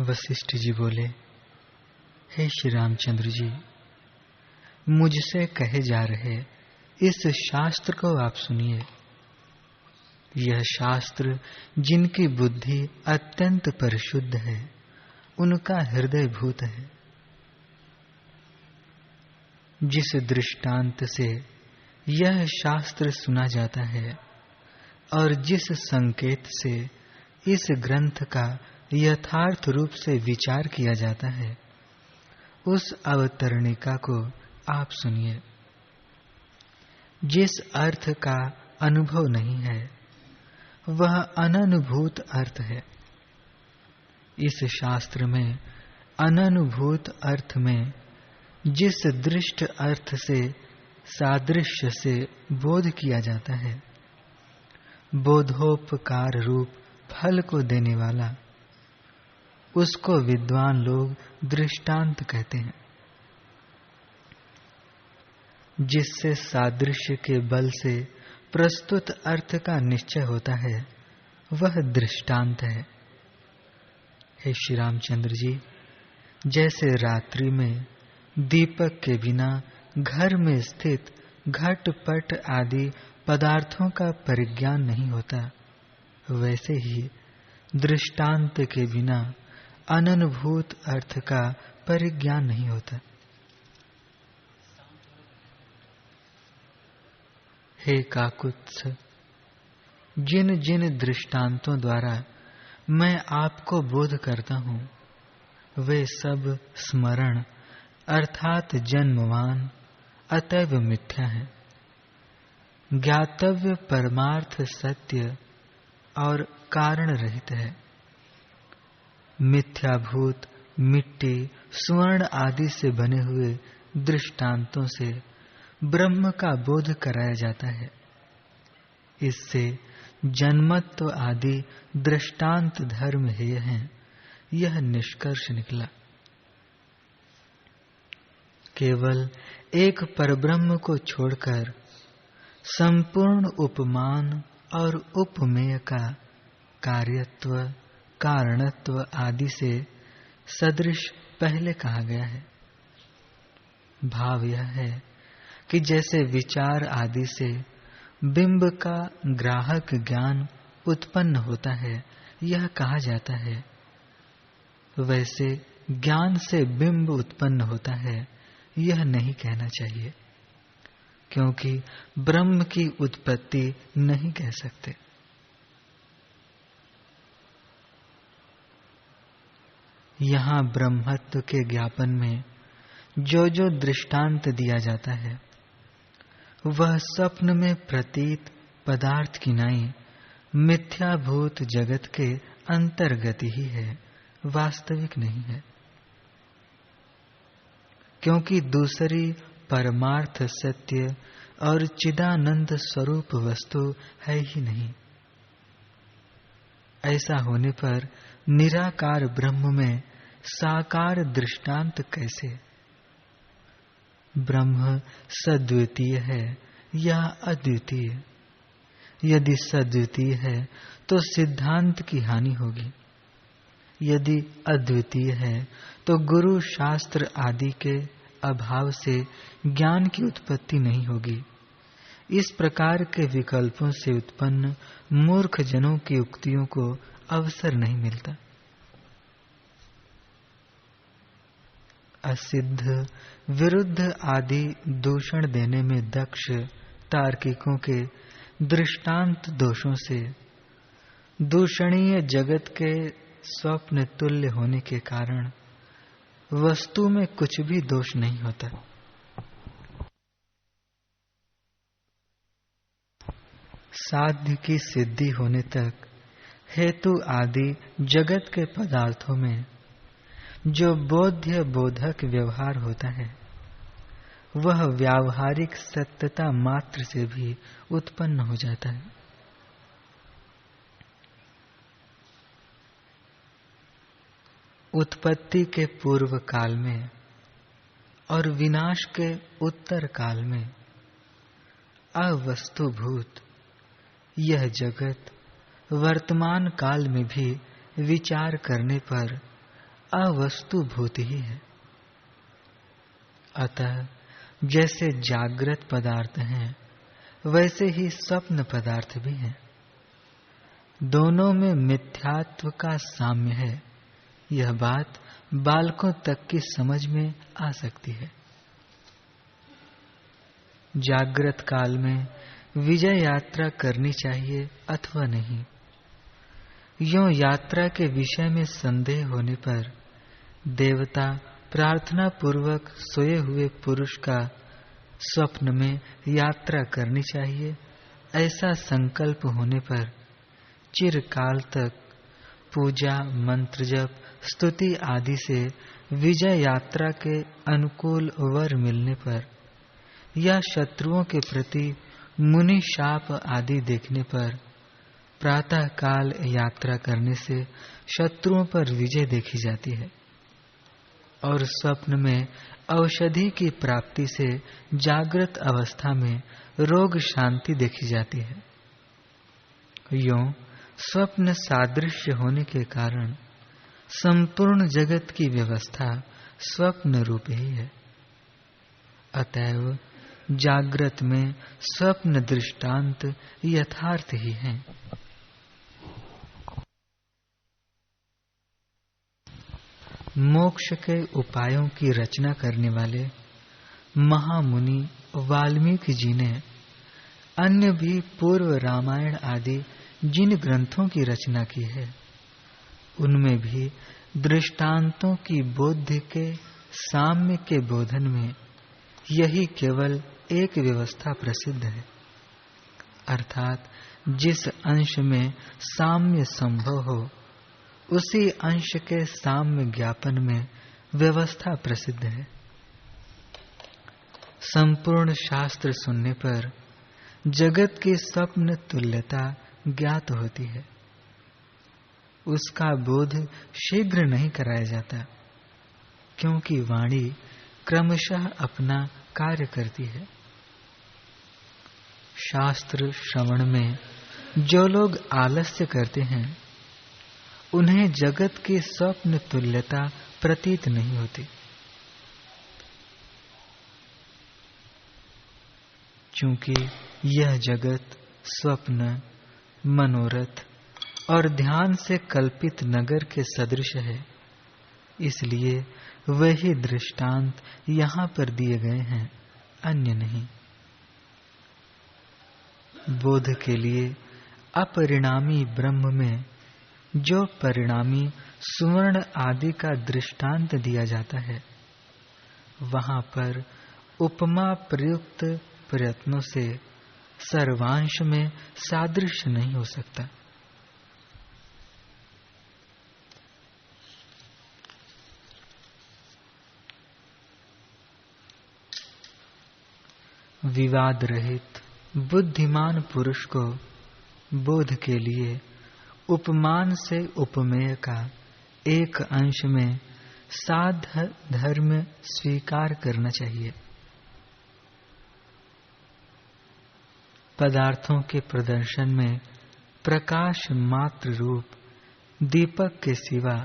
वशिष्ठ जी बोले, हे श्री रामचंद्र जी, मुझसे कहे जा रहे इस शास्त्र को आप सुनिए। यह शास्त्र जिनकी बुद्धि अत्यंत परिशुद्ध है, उनका हृदय भूत है। जिस दृष्टांत से यह शास्त्र सुना जाता है और जिस संकेत से इस ग्रंथ का यथार्थ रूप से विचार किया जाता है, उस अवतरणिका को आप सुनिए। जिस अर्थ का अनुभव नहीं है, वह अननुभूत अर्थ है। इस शास्त्र में अननुभूत अर्थ में जिस दृष्ट अर्थ से सादृश्य से बोध किया जाता है, बोधोपकार रूप फल को देने वाला, उसको विद्वान लोग दृष्टांत कहते हैं। जिससे सादृश्य के बल से प्रस्तुत अर्थ का निश्चय होता है, वह दृष्टांत है। हे श्री रामचंद्र जी, जैसे रात्रि में दीपक के बिना घर में स्थित घट पट आदि पदार्थों का परिज्ञान नहीं होता, वैसे ही दृष्टांत के बिना अननुभूत अर्थ का परिज्ञान नहीं होता। हे काकुत्स, जिन जिन दृष्टांतों द्वारा मैं आपको बोध करता हूँ, वे सब स्मरण अर्थात जन्मवान अतएव मिथ्या है। ज्ञातव्य परमार्थ सत्य और कारण रहित है। मिथ्याभूत मिट्टी स्वर्ण आदि से बने हुए दृष्टांतों से ब्रह्म का बोध कराया जाता है। इससे जन्मत्व आदि दृष्टांत धर्म हेय हैं, यह निष्कर्ष निकला। केवल एक परब्रह्म को छोड़कर संपूर्ण उपमान और उपमेय का कार्यत्व कारणत्व आदि से सदृश पहले कहा गया है। भाव यह है कि जैसे विचार आदि से बिंब का ग्राहक ज्ञान उत्पन्न होता है, यह कहा जाता है, वैसे ज्ञान से बिंब उत्पन्न होता है, यह नहीं कहना चाहिए, क्योंकि ब्रह्म की उत्पत्ति नहीं कह सकते। यहाँ ब्रह्मत्व के ज्ञापन में जो जो दृष्टांत दिया जाता है, वह स्वप्न में प्रतीत पदार्थ की नाई मिथ्याभूत जगत के अंतर्गत ही है, वास्तविक नहीं है। क्योंकि दूसरी परमार्थ सत्य और चिदानंद स्वरूप वस्तु है ही नहीं। ऐसा होने पर निराकार ब्रह्म में साकार दृष्टांत कैसे? ब्रह्म सद्वितीय है या अद्वितीय? यदि सद्वितीय है तो सिद्धांत की हानि होगी। यदि अद्वितीय है तो गुरु शास्त्र आदि के अभाव से ज्ञान की उत्पत्ति नहीं होगी। इस प्रकार के विकल्पों से उत्पन्न मूर्ख जनों की उक्तियों को अवसर नहीं मिलता। असिद्ध विरुद्ध आदि दूषण देने में दक्ष तार्किकों के दृष्टांत दोषों से दूषणीय जगत के स्वप्न तुल्य होने के कारण वस्तु में कुछ भी दोष नहीं होता। साध्य की सिद्धि होने तक हेतु आदि जगत के पदार्थों में जो बोध्य बोधक व्यवहार होता है, वह व्यावहारिक सत्यता मात्र से भी उत्पन्न हो जाता है। उत्पत्ति के पूर्व काल में और विनाश के उत्तर काल में अवस्तुभूत यह जगत वर्तमान काल में भी विचार करने पर अवस्तुभूत ही है। अतः जैसे जागृत पदार्थ हैं, वैसे ही स्वप्न पदार्थ भी हैं। दोनों में मिथ्यात्व का साम्य है। यह बात बालकों तक की समझ में आ सकती है। जागृत काल में विजय यात्रा करनी चाहिए अथवा नहीं, यों यात्रा के विषय में संदेह होने पर देवता प्रार्थना पूर्वक सोए हुए पुरुष का स्वप्न में यात्रा करनी चाहिए, ऐसा संकल्प होने पर चिरकाल तक पूजा, मंत्र जप, स्तुति आदि से विजय यात्रा के अनुकूल वर मिलने पर या शत्रुओं के प्रति मुनि शाप आदि देखने पर प्रातः काल यात्रा करने से शत्रुओं पर विजय देखी जाती है और स्वप्न में औषधि की प्राप्ति से जागृत अवस्था में रोग शांति देखी जाती है। यों स्वप्न सादृश्य होने के कारण संपूर्ण जगत की व्यवस्था स्वप्न रूप ही है। अतएव जागृत में स्वप्न दृष्टांत यथार्थ ही हैं। मोक्ष के उपायों की रचना करने वाले महामुनि वाल्मीकि जी ने अन्य भी पूर्व रामायण आदि जिन ग्रंथों की रचना की है, उनमें भी दृष्टांतों की बोध के साम्य के बोधन में यही केवल एक व्यवस्था प्रसिद्ध है, अर्थात जिस अंश में साम्य संभव हो उसी अंश के साम्य ज्ञापन में व्यवस्था प्रसिद्ध है। संपूर्ण शास्त्र सुनने पर जगत की स्वप्न तुल्यता ज्ञात होती है। उसका बोध शीघ्र नहीं कराया जाता, क्योंकि वाणी क्रमशः अपना कार्य करती है। शास्त्र श्रवण में जो लोग आलस्य करते हैं, उन्हें जगत की स्वप्न तुल्यता प्रतीत नहीं होती। चूंकि यह जगत स्वप्न, मनोरथ और ध्यान से कल्पित नगर के सदृश है, इसलिए वही दृष्टांत यहाँ पर दिए गए हैं, अन्य नहीं। बोध के लिए अपरिणामी ब्रह्म में जो परिणामी सुवर्ण आदि का दृष्टांत दिया जाता है, वहां पर उपमा प्रयुक्त प्रयत्नों से सर्वांश में सादृश्य नहीं हो सकता। विवाद रहित बुद्धिमान पुरुष को बोध के लिए उपमान से उपमेय का एक अंश में साध धर्म स्वीकार करना चाहिए। पदार्थों के प्रदर्शन में प्रकाश मात्र रूप दीपक के सिवा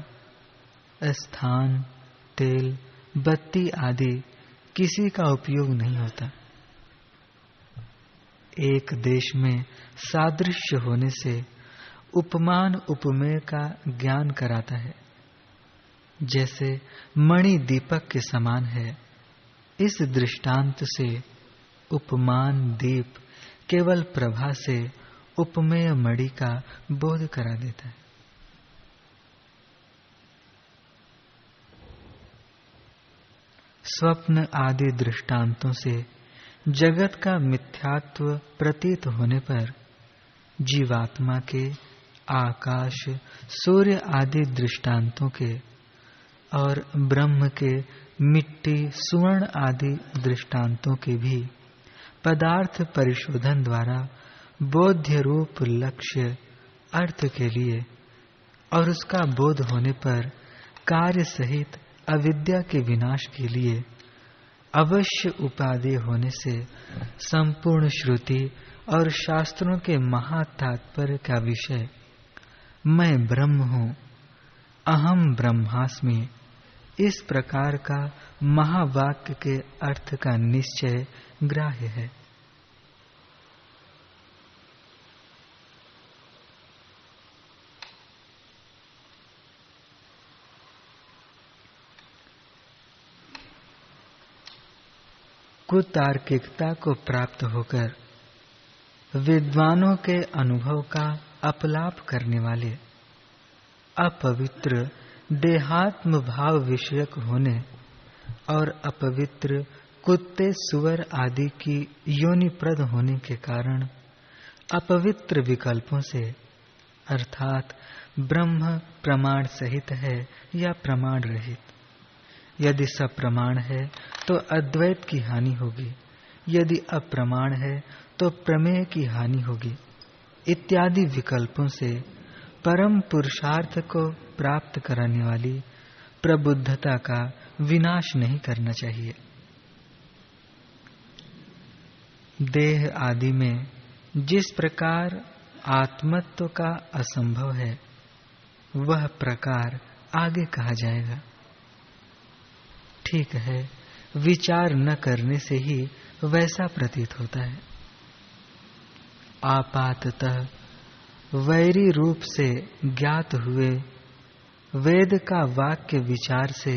स्थान, तेल, बत्ती आदि किसी का उपयोग नहीं होता। एक देश में सादृश्य होने से उपमान उपमेय का ज्ञान कराता है। जैसे मणि दीपक के समान है, इस दृष्टांत से उपमान दीप केवल प्रभा से उपमेय मणि का बोध करा देता है। स्वप्न आदि दृष्टांतों से जगत का मिथ्यात्व प्रतीत होने पर जीवात्मा के आकाश, सूर्य आदि दृष्टांतों के और ब्रह्म के मिट्टी, सुवर्ण आदि दृष्टांतों के भी पदार्थ परिशोधन द्वारा बोध्य रूप लक्ष्य अर्थ के लिए और उसका बोध होने पर कार्य सहित अविद्या के विनाश के लिए अवश्य उपादेय होने से संपूर्ण श्रुति और शास्त्रों के महातात्पर्य का विषय मैं ब्रह्म हूँ, अहम ब्रह्मास्मि इस प्रकार का महावाक्य के अर्थ का निश्चय ग्राह्य है। कुतार्किकता को प्राप्त होकर विद्वानों के अनुभव का अपलाप करने वाले अपवित्र देहात्म भाव विषयक होने और अपवित्र कुत्ते सुअर आदि की योनिप्रद होने के कारण अपवित्र विकल्पों से अर्थात ब्रह्म प्रमाण सहित है या प्रमाण रहित। यदि सप्रमाण है तो अद्वैत की हानि होगी, यदि अप्रमाण है तो प्रमेय की हानि होगी इत्यादि विकल्पों से परम पुरुषार्थ को प्राप्त कराने वाली प्रबुद्धता का विनाश नहीं करना चाहिए। देह आदि में जिस प्रकार आत्मत्व का असंभव है वह प्रकार आगे कहा जाएगा। ठीक है, विचार न करने से ही वैसा प्रतीत होता है। आपाततः वैरी रूप से ज्ञात हुए वेद का वाक्य विचार से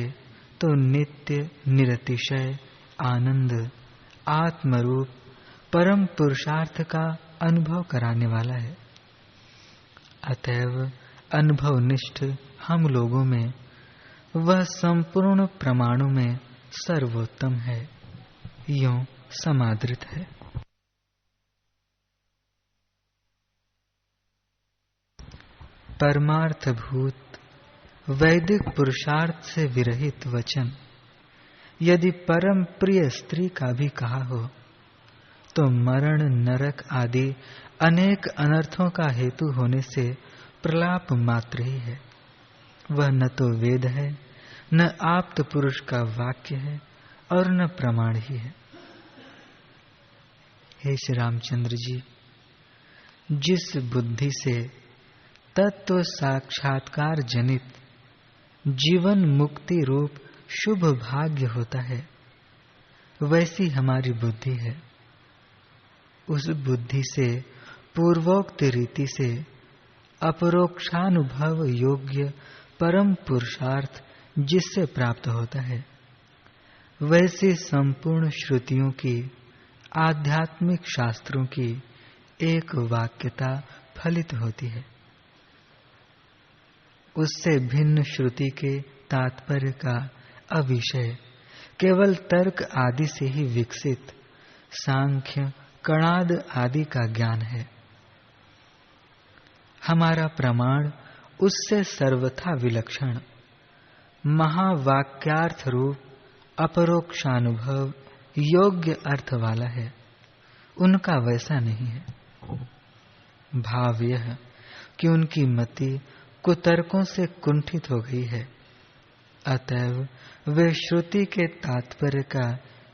तो नित्य निरतिशय आनंद आत्मरूप परम पुरुषार्थ का अनुभव कराने वाला है। अतएव अनुभवनिष्ठ हम लोगों में वह संपूर्ण प्रमाणों में सर्वोत्तम है, यों समादृत है। परमार्थभूत वैदिक पुरुषार्थ से विरहित वचन यदि परम प्रिय स्त्री का भी कहा हो तो मरण नरक आदि अनेक अनर्थों का हेतु होने से प्रलाप मात्र ही है। वह न तो वेद है, न आप्त पुरुष का वाक्य है और न प्रमाण ही है। हे श्री रामचंद्र जी, जिस बुद्धि से तत्व साक्षात्कार जनित जीवन मुक्ति रूप शुभ भाग्य होता है वैसी हमारी बुद्धि है। उस बुद्धि से पूर्वोक्त रीति से अपरोक्षानुभव योग्य परम पुरुषार्थ जिससे प्राप्त होता है वैसे संपूर्ण श्रुतियों की आध्यात्मिक शास्त्रों की एक वाक्यता फलित होती है। उससे भिन्न श्रुति के तात्पर्य का अविषय केवल तर्क आदि से ही विकसित सांख्य कणाद आदि का ज्ञान है। हमारा प्रमाण उससे सर्वथा विलक्षण महावाक्यार्थ रूप अपरोक्षानुभव योग्य अर्थ वाला है, उनका वैसा नहीं है। भाव यह कि उनकी मति कुतर्कों से कुंठित हो गई है, अतएव वे श्रुति के तात्पर्य का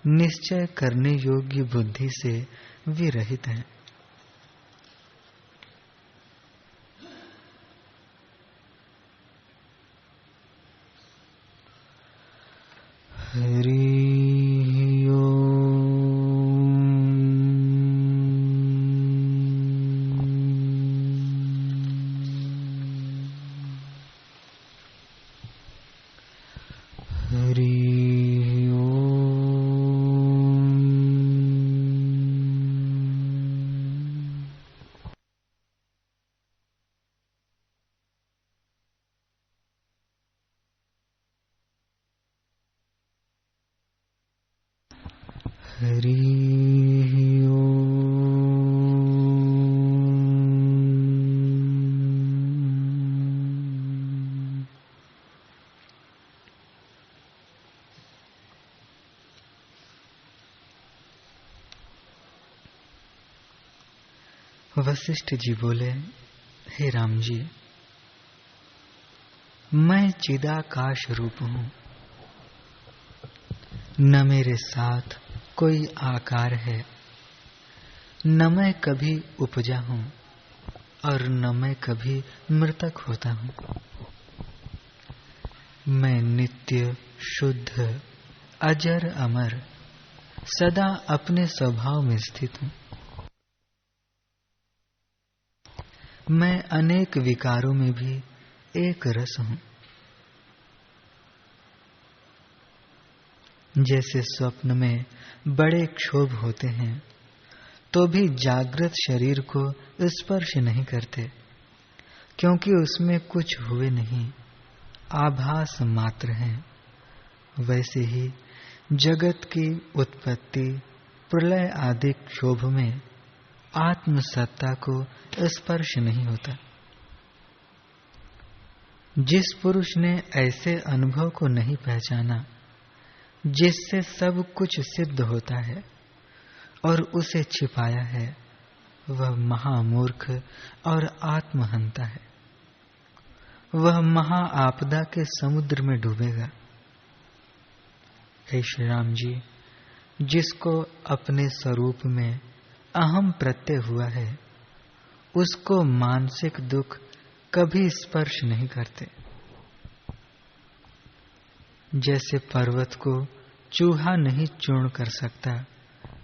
निश्चय करने योग्य बुद्धि से विरहित हैं। हरि वशिष्ठ जी बोले, हे राम जी, मैं चिदाकाश रूप हूं, न मेरे साथ कोई आकार है, न मैं कभी उपजा हूं और न मैं कभी मृतक होता हूं। मैं नित्य शुद्ध, अजर अमर, सदा अपने स्वभाव में स्थित हूं। मैं अनेक विकारों में भी एक रस हूं। जैसे स्वप्न में बड़े क्षोभ होते हैं तो भी जागृत शरीर को स्पर्श नहीं करते, क्योंकि उसमें कुछ हुए नहीं, आभास मात्र हैं। वैसे ही जगत की उत्पत्ति, प्रलय आदि क्षोभ में आत्म सत्ता को स्पर्श नहीं होता। जिस पुरुष ने ऐसे अनुभव को नहीं पहचाना जिससे सब कुछ सिद्ध होता है और उसे छिपाया है, वह महामूर्ख और आत्महंता है। वह महा आपदा के समुद्र में डूबेगा। हे श्री राम जी, जिसको अपने स्वरूप में अहम प्रत्यय हुआ है, उसको मानसिक दुख कभी स्पर्श नहीं करते। जैसे पर्वत को चूहा नहीं चूर्ण कर सकता,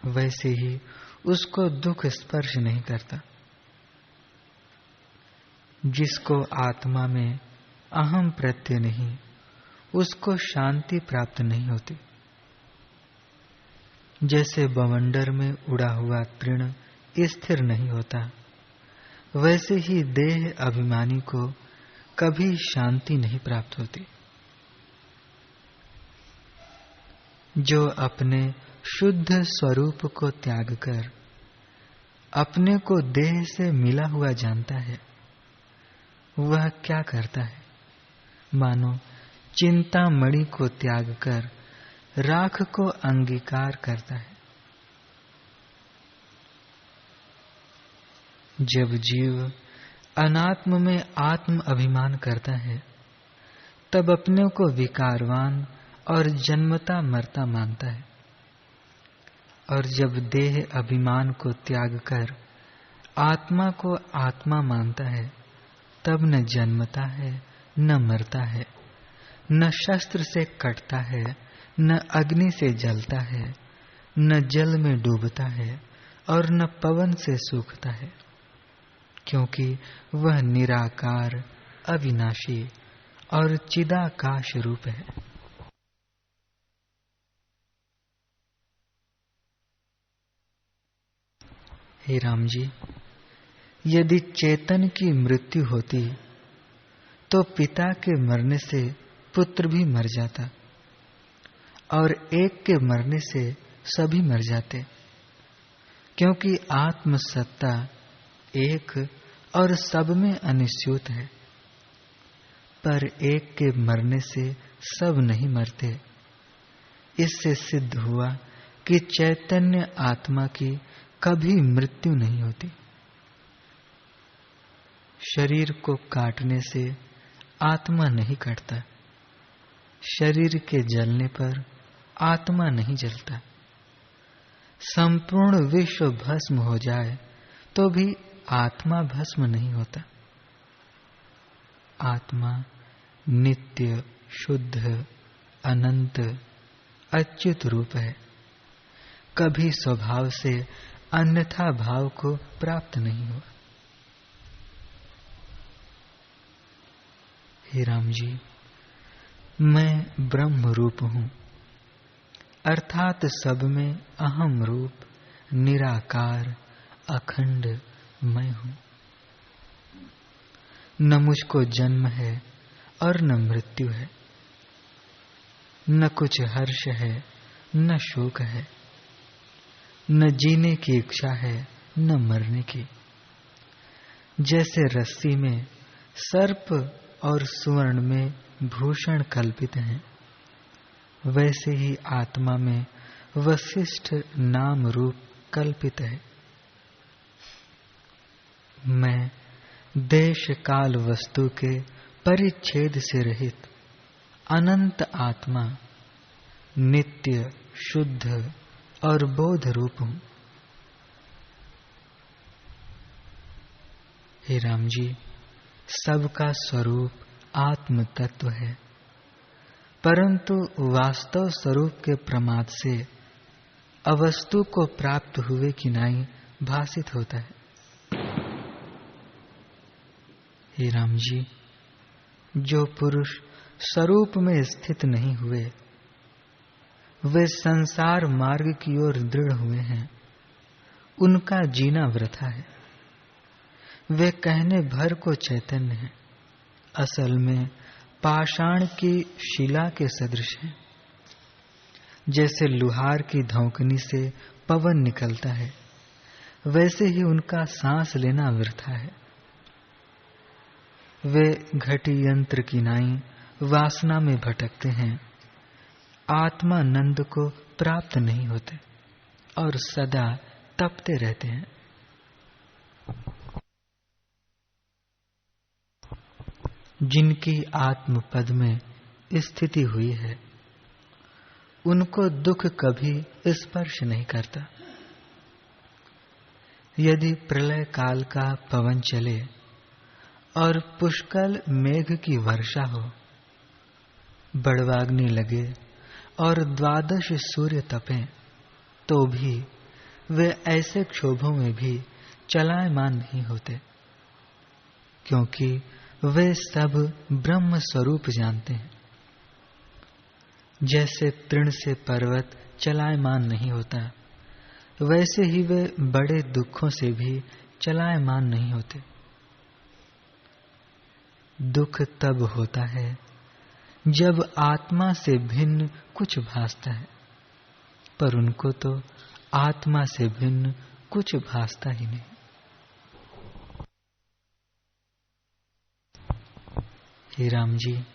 वैसे ही उसको दुख स्पर्श नहीं करता। जिसको आत्मा में अहम प्रत्यय नहीं, उसको शांति प्राप्त नहीं होती। जैसे बवंडर में उड़ा हुआ तृण स्थिर नहीं होता, वैसे ही देह अभिमानी को कभी शांति नहीं प्राप्त होती। जो अपने शुद्ध स्वरूप को त्याग कर अपने को देह से मिला हुआ जानता है, वह क्या करता है? मानो चिंतामणि को त्याग कर राख को अंगीकार करता है। जब जीव अनात्म में आत्म अभिमान करता है, तब अपने को विकारवान और जन्मता मरता मानता है। और जब देह अभिमान को त्याग कर आत्मा को आत्मा मानता है, तब न जन्मता है, न मरता है, न शस्त्र से कटता है, न अग्नि से जलता है, न जल में डूबता है और न पवन से सूखता है, क्योंकि वह निराकार, अविनाशी और चिदाकाश रूप है। हे राम जी, यदि चेतन की मृत्यु होती तो पिता के मरने से पुत्र भी मर जाता और एक के मरने से सभी मर जाते, क्योंकि आत्म सत्ता एक और सब में अनिश्चित है। पर एक के मरने से सब नहीं मरते। इससे सिद्ध हुआ कि चैतन्य आत्मा की कभी मृत्यु नहीं होती। शरीर को काटने से आत्मा नहीं कटता, शरीर के जलने पर आत्मा नहीं जलता। संपूर्ण विश्व भस्म हो जाए तो भी आत्मा भस्म नहीं होता। आत्मा नित्य, शुद्ध, अनंत, अच्युत रूप है, कभी स्वभाव से अन्यथा भाव को प्राप्त नहीं हुआ। हे राम जी, मैं ब्रह्म रूप हूं, अर्थात सब में अहम रूप, निराकार, अखंड मैं हूं। न मुझको जन्म है और न मृत्यु है, न कुछ हर्ष है, न शोक है, न जीने की इच्छा है, न मरने की। जैसे रस्सी में सर्प और सुवर्ण में भूषण कल्पित हैं, वैसे ही आत्मा में वशिष्ठ नाम रूप कल्पित है। मैं देश काल वस्तु के परिच्छेद से रहित अनंत आत्मा, नित्य, शुद्ध और बोध रूप हूं। हे राम जी, सबका स्वरूप आत्म तत्व है, परंतु वास्तव स्वरूप के प्रमाद से अवस्तु को प्राप्त हुए कि नहीं भासित होता है। हे राम जी, जो पुरुष स्वरूप में स्थित नहीं हुए वे संसार मार्ग की ओर दृढ़ हुए हैं, उनका जीना वृथा है। वे कहने भर को चैतन्य हैं, असल में पाषाण की शिला के सदृश हैं। जैसे लुहार की धौंकनी से पवन निकलता है, वैसे ही उनका सांस लेना वृथा है। वे घटी यंत्र की नाई वासना में भटकते हैं, आत्मानंद को प्राप्त नहीं होते और सदा तपते रहते हैं। जिनकी आत्म पद में स्थिति हुई है, उनको दुख कभी स्पर्श नहीं करता। यदि प्रलय काल का पवन चले और पुष्कल मेघ की वर्षा हो, बड़वाग्नि लगे और 12 सूर्य तपें, तो भी वे ऐसे क्षोभों में भी चलायमान नहीं होते, क्योंकि वे सब ब्रह्म स्वरूप जानते हैं। जैसे तृण से पर्वत चलायमान नहीं होता, वैसे ही वे बड़े दुखों से भी चलायमान नहीं होते। दुख तब होता है जब आत्मा से भिन्न कुछ भासता है, पर उनको तो आत्मा से भिन्न कुछ भासता ही नहीं। हे राम जी,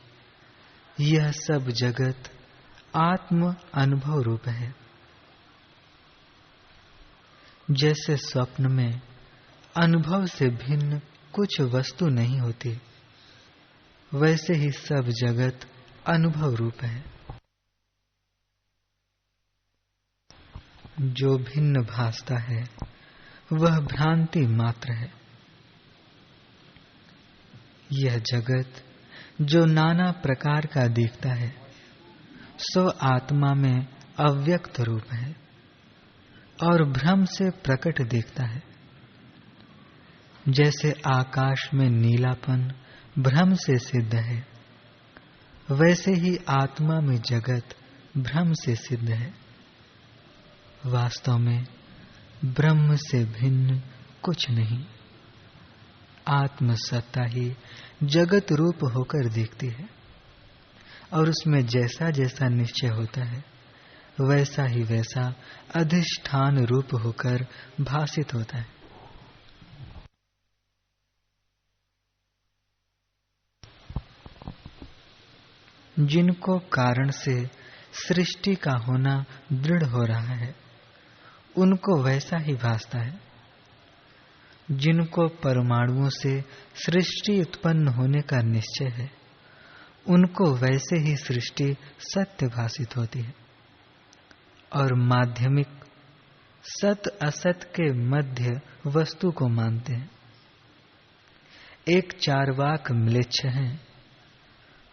यह सब जगत आत्म अनुभव रूप है। जैसे स्वप्न में अनुभव से भिन्न कुछ वस्तु नहीं होती, वैसे ही सब जगत अनुभव रूप है। जो भिन्न भासता है वह भ्रांति मात्र है। यह जगत जो नाना प्रकार का दिखता है, सो आत्मा में अव्यक्त रूप है और भ्रम से प्रकट दिखता है। जैसे आकाश में नीलापन भ्रम से सिद्ध है, वैसे ही आत्मा में जगत भ्रम से सिद्ध है। वास्तव में ब्रह्म से भिन्न कुछ नहीं, आत्म सत्ता ही जगत रूप होकर दिखती है और उसमें जैसा जैसा निश्चय होता है, वैसा ही वैसा अधिष्ठान रूप होकर भासित होता है। जिनको कारण से सृष्टि का होना दृढ़ हो रहा है, उनको वैसा ही भासता है। जिनको परमाणुओं से सृष्टि उत्पन्न होने का निश्चय है, उनको वैसे ही सृष्टि सत्य भासित होती है और माध्यमिक सत असत के मध्य वस्तु को मानते हैं। एक चार्वाक म्लेच्छ हैं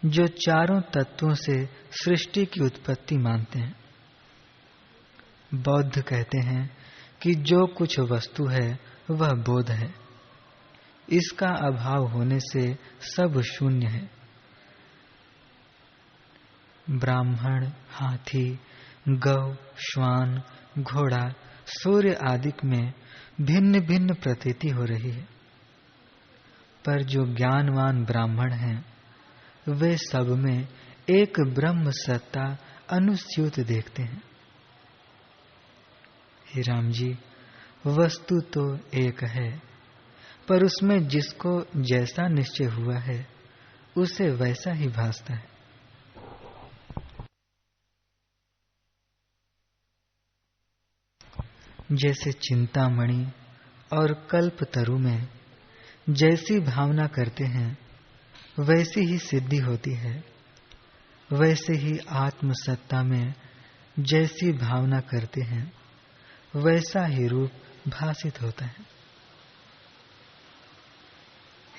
जो चारों तत्वों से सृष्टि की उत्पत्ति मानते हैं। बौद्ध कहते हैं कि जो कुछ वस्तु है वह बोध है, इसका अभाव होने से सब शून्य है। ब्राह्मण, हाथी, गौ, श्वान, घोड़ा, सूर्य आदि में भिन्न भिन्न प्रतीति हो रही है, पर जो ज्ञानवान ब्राह्मण हैं, वे सब में एक ब्रह्म सत्ता अनुस्यूत देखते हैं। हे राम जी, वस्तु तो एक है, पर उसमें जिसको जैसा निश्चय हुआ है, उसे वैसा ही भासता है। जैसे चिंतामणि और कल्पतरु में जैसी भावना करते हैं, वैसी ही सिद्धि होती है, वैसे ही आत्मसत्ता में जैसी भावना करते हैं, वैसा ही रूप भासित होता है।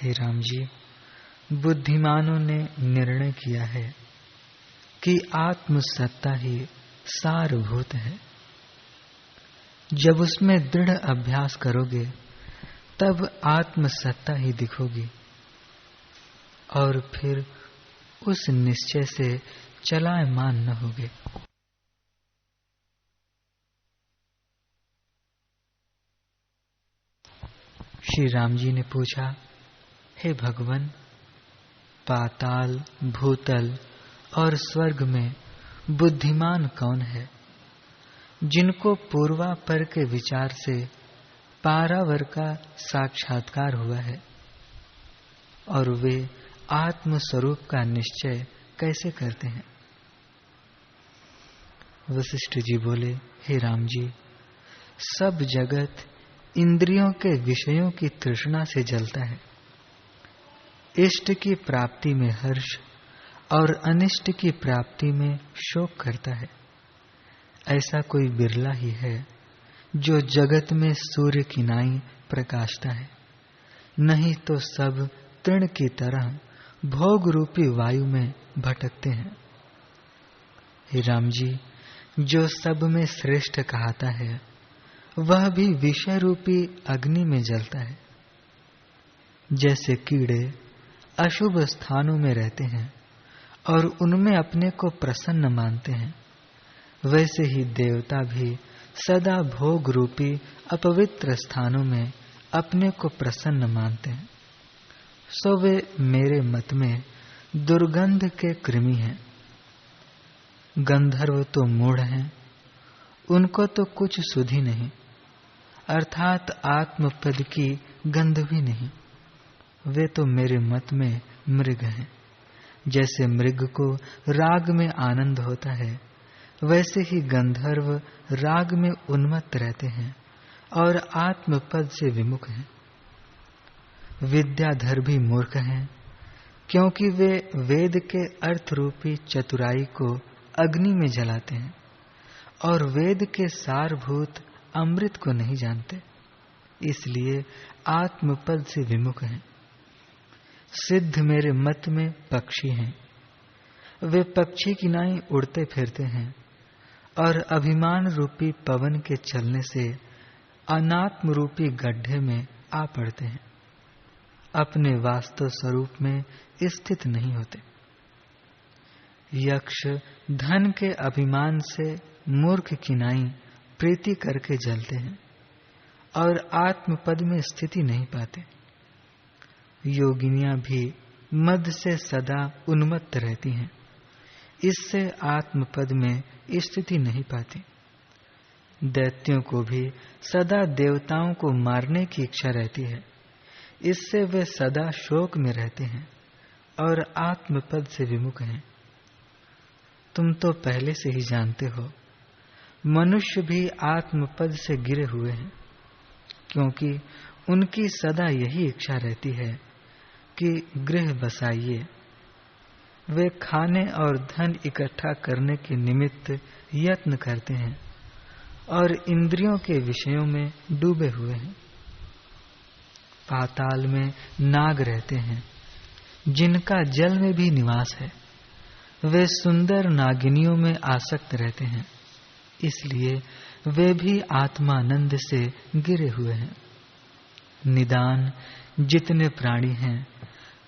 हे राम जी, बुद्धिमानों ने निर्णय किया है कि आत्म सत्ता ही सारभूत है। जब उसमें दृढ़ अभ्यास करोगे तब आत्म सत्ता ही दिखोगी और फिर उस निश्चय से चलायमान न होगे। श्री राम जी ने पूछा, हे भगवन, पाताल, भूतल और स्वर्ग में बुद्धिमान कौन है, जिनको पूर्वापर के विचार से पारावर का साक्षात्कार हुआ है, और वे आत्म स्वरूप का निश्चय कैसे करते हैं? वशिष्ठ जी बोले, हे राम जी, सब जगत इंद्रियों के विषयों की तृष्णा से जलता है। इष्ट की प्राप्ति में हर्ष और अनिष्ट की प्राप्ति में शोक करता है। ऐसा कोई बिरला ही है जो जगत में सूर्य की नाई प्रकाशता है, नहीं तो सब तृण की तरह भोग रूपी वायु में भटकते हैं। हे राम जी, जो सब में श्रेष्ठ कहता है वह भी विषय रूपी अग्नि में जलता है। जैसे कीड़े अशुभ स्थानों में रहते हैं और उनमें अपने को प्रसन्न मानते हैं, वैसे ही देवता भी सदा भोग रूपी अपवित्र स्थानों में अपने को प्रसन्न मानते हैं। सो वे मेरे मत में दुर्गंध के कृमि हैं। गंधर्व तो मूढ़ हैं, उनको तो कुछ सुधि नहीं, अर्थात आत्मपद की गंध भी नहीं। वे तो मेरे मत में मृग हैं। जैसे मृग को राग में आनंद होता है, वैसे ही गंधर्व राग में उन्मत्त रहते हैं और आत्मपद से विमुख हैं। विद्याधर भी मूर्ख हैं, क्योंकि वे वेद के अर्थ रूपी चतुराई को अग्नि में जलाते हैं और वेद के सारभूत अमृत को नहीं जानते, इसलिए आत्मपद से विमुख हैं। सिद्ध मेरे मत में पक्षी हैं। वे पक्षी की नाई उड़ते फिरते हैं और अभिमान रूपी पवन के चलने से अनात्म रूपी गड्ढे में आ पड़ते हैं, अपने वास्तव स्वरूप में स्थित नहीं होते। यक्ष धन के अभिमान से मूर्ख की नाई प्रीति करके जलते हैं और आत्मपद में स्थिति नहीं पाते। योगिनियां भी मद से सदा उन्मत्त रहती हैं, इससे आत्मपद में स्थिति नहीं पाती। दैत्यों को भी सदा देवताओं को मारने की इच्छा रहती है, इससे वे सदा शोक में रहते हैं और आत्मपद से विमुख हैं। तुम तो पहले से ही जानते हो, मनुष्य भी आत्मपद से गिरे हुए हैं, क्योंकि उनकी सदा यही इच्छा रहती है कि गृह बसाइए। वे खाने और धन इकट्ठा करने के निमित्त यत्न करते हैं और इंद्रियों के विषयों में डूबे हुए हैं। पाताल में नाग रहते हैं, जिनका जल में भी निवास है। वे सुंदर नागिनियों में आसक्त रहते हैं, इसलिए वे भी आत्मानंद से गिरे हुए हैं। निदान जितने प्राणी हैं,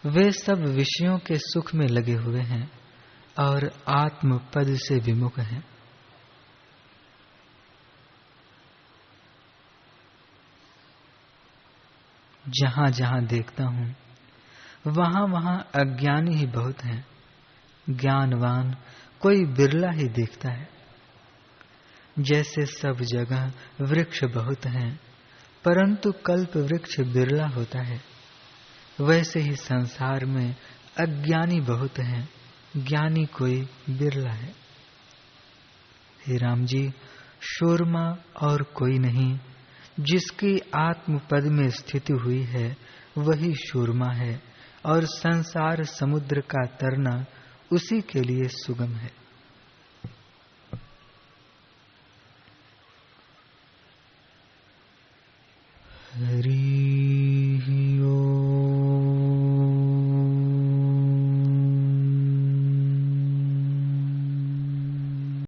वे सब विषयों के सुख में लगे हुए हैं और आत्मपद से विमुख हैं। जहां जहां देखता हूं वहां वहां अज्ञानी ही बहुत हैं, ज्ञानवान कोई बिरला ही दिखता है। जैसे सब जगह वृक्ष बहुत हैं, परंतु कल्प वृक्ष बिरला होता है, वैसे ही संसार में अज्ञानी बहुत हैं, ज्ञानी कोई बिरला है। हे राम जी, शूरमा और कोई नहीं, जिसकी आत्मपद में स्थिति हुई है वही शूरमा है, और संसार समुद्र का तरना उसी के लिए सुगम है।